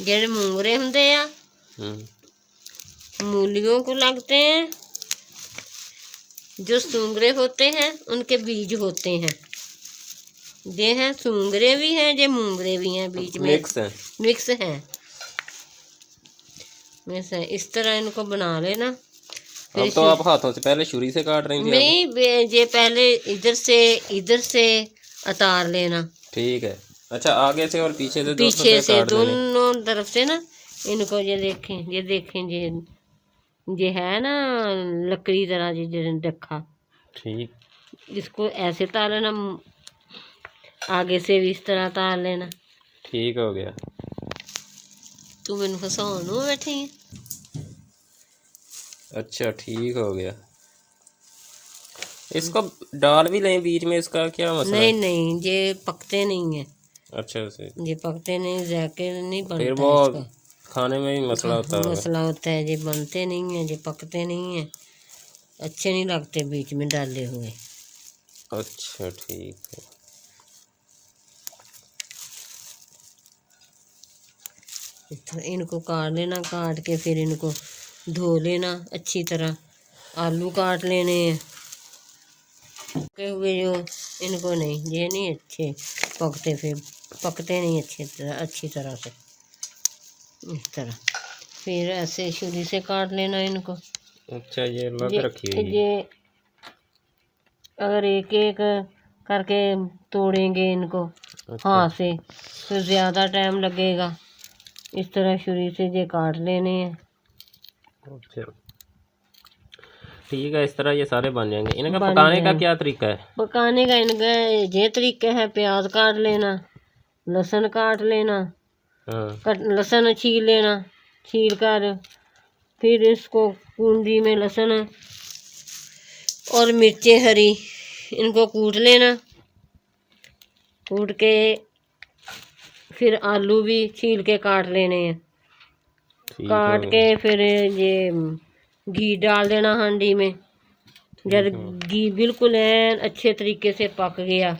ਜਿਹੜੇ ਮੂੰਗਰੇ ਹੁੰਦੇ ਆ मूलियों को लगते हैं. जो सूंगरे होते हैं उनके बीज होते हैं. ये हैं सूंगरे भी हैं, ये मूंगरे भी हैं, बीच में मिक्स हैं. इस तरह इनको बना लेना. अब तो आप हाथों से पहले छुरी से काट रही थी? नहीं, ये पहले इधर से उतार लेना. ठीक है. अच्छा, आगे से और पीछे से दोनों तरफ से ना. इनको ये देखें ये है ना लकड़ी तरह जी रखा. ठीक. इसको ऐसे तार लेना, आगे से भी इस तरह तार लेना. ठीक हो गया. तू मैनू फसाउण नूं बैठी है. अच्छा, ठीक हो गया. इसको डाल भी लें बीच में, इसका क्या मसला है? नहीं, ये पकते नहीं है. अच्छा से ये पकते नहीं, जाके नहीं बनता. फिर वो इसका खाने में भी मसला होता है. ये बनते नहीं है, ये पकते नहीं है, अच्छे नहीं लगते बीच में डाले हुए. अच्छा, ठीक है. इनको काट लेना. काट के फिर इनको धो लेना अच्छी तरह. आलू काट लेने हैं पके हुए जो. इनको नहीं, ये नहीं अच्छे पकते, फिर पकते नहीं अच्छी तरह से. इस तरह फिर ऐसे छुरी से काट लेना इनको. अच्छा, ये अलग रखी हुई है. ये अगर एक एक करके तोड़ेंगे इनको हाथ से तो ज़्यादा टाइम लगेगा. इस तरह छुरी से ये काट लेने हैं. अच्छा, ठीक है. इस तरह ये सारे बन जाएंगे. इनका पकाने का क्या तरीका है? पकाने का इनका ये तरीका है, प्याज काट लेना, लहसुन काट लेना. लहसुन छील लेना. छील कर फिर इसको कूंदी में लहसुन और मिर्चें हरी इनको कूट लेना. कूट के फिर आलू भी छील के काट लेने हैं. काट के फिर ये घी डाल देना हांडी में. जब घी बिल्कुल अच्छे तरीके से पक गया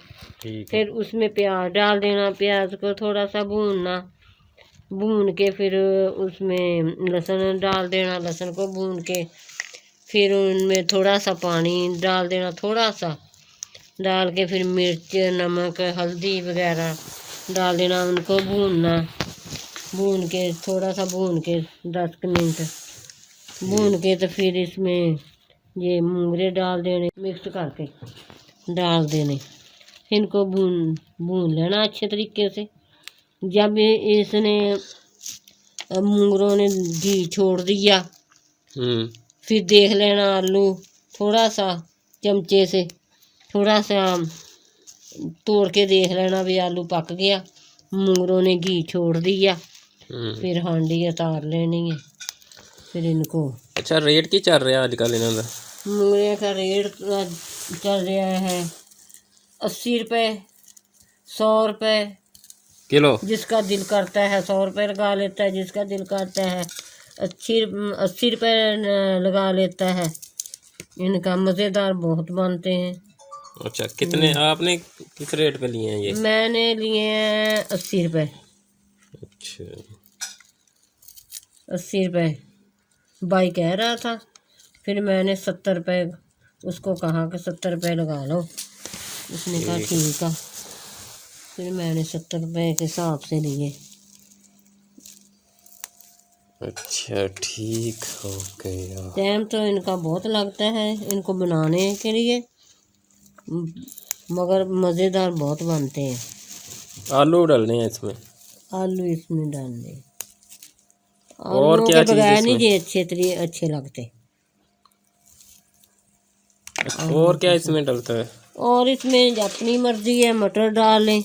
फिर उसमें प्याज डाल देना. प्याज को थोड़ा सा भूनना. भून के फिर उसमें लहसुन डाल देना. लहसुन को भून के फिर उनमें थोड़ा सा पानी डाल देना. थोड़ा सा डाल के फिर मिर्च, नमक, हल्दी वगैरह डाल देना. उनको भूनना. भून के थोड़ा सा भून के 10 मिनट भून के तो फिर इसमें ये मूंगरे डाल देने. मिक्स करके डाल देने. इनको भून लेना अच्छे तरीके से. जब इसने मूंगरों ने घी छोड़ दिया फिर देख लेना. आलू थोड़ा सा चमचे से थोड़ा सा तोड़ के देख लेना भी आलू पक गया. मूंगरों ने घी छोड़ दिया. फिर हांडी उतार लेनी है. फिर इनको. अच्छा, रेट की चल रहा है आजकल इन्हों का? मूंगरे का रेट चल रहा है 80 रुपये, 100 रुपये किलो. जिसका दिल करता है 100 रुपये लगा लेता है. जिसका दिल करता है 80 रुपये लगा लेता है. इनका मज़ेदार बहुत बनते हैं. अच्छा, कितने आपने किस रेट पे लिए हैं ये? मैंने लिए हैं 80 रुपये. अच्छा, 80 रुपये भाई कह रहा था. फिर मैंने 70 रुपये उसको कहा कि 70 रुपये लगा लो. उसने कहा ठीक है. फिर मैंने 70 रुपये के हिसाब से लिए. अच्छा, ठीक हो गया. टाइम तो इनका बहुत लगता है इनको बनाने के लिए, मगर मज़ेदार बहुत बनते हैं. आलू डालने हैं इसमें? आलू इसमें डालने. और क्या चीज़ बगैर नहीं इसमें? ये अच्छे लगते. और क्या इसमें डलता है? और इसमें अपनी मर्जी है, मटर डाल लें.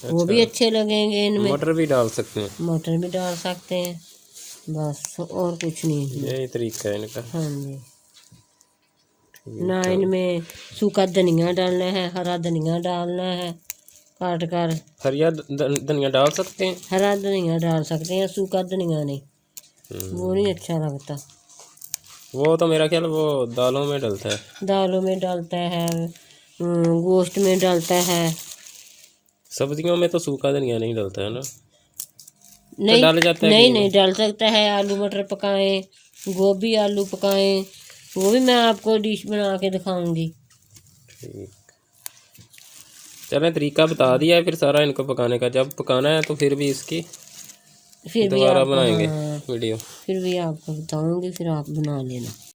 वो भी अच्छे लगेंगे इनमें। मटर भी डाल सकते हैं? मटर भी डाल सकते हैं, बस और कुछ नहीं है। यही तरीका है इनका। हाँ जी। ना इनमें सूखा धनिया डालना है, हरा धनिया डालना है काट कर। हरिया धनिया डाल सकते हैं? हरा धनिया डाल सकते हैं, सूखा धनिया नहीं, वो नहीं अच्छा लगता। वो तो मेरा ख्याल वो दालों में डलता है। दालों में डालता है, गोश्त में डालता है। सब्जियों में तो सूखा धनिया नहीं डलता है ना? नहीं तो डाल जाता है नहीं कि नहीं डाल सकता है। आलू मटर पकाएं, गोभी आलू पकाएं, वो भी मैं आपको डिश बना के दिखाऊंगी। ठीक, चलें तरीका बता दिया है फिर सारा इनको पकाने का। जब पकाना है तो फिर भी इसकी फिर भी दोबारा आपको, बनाएंगे हाँ, वीडियो। फिर भी आपको बताऊंगी, फिर आप बना लेना।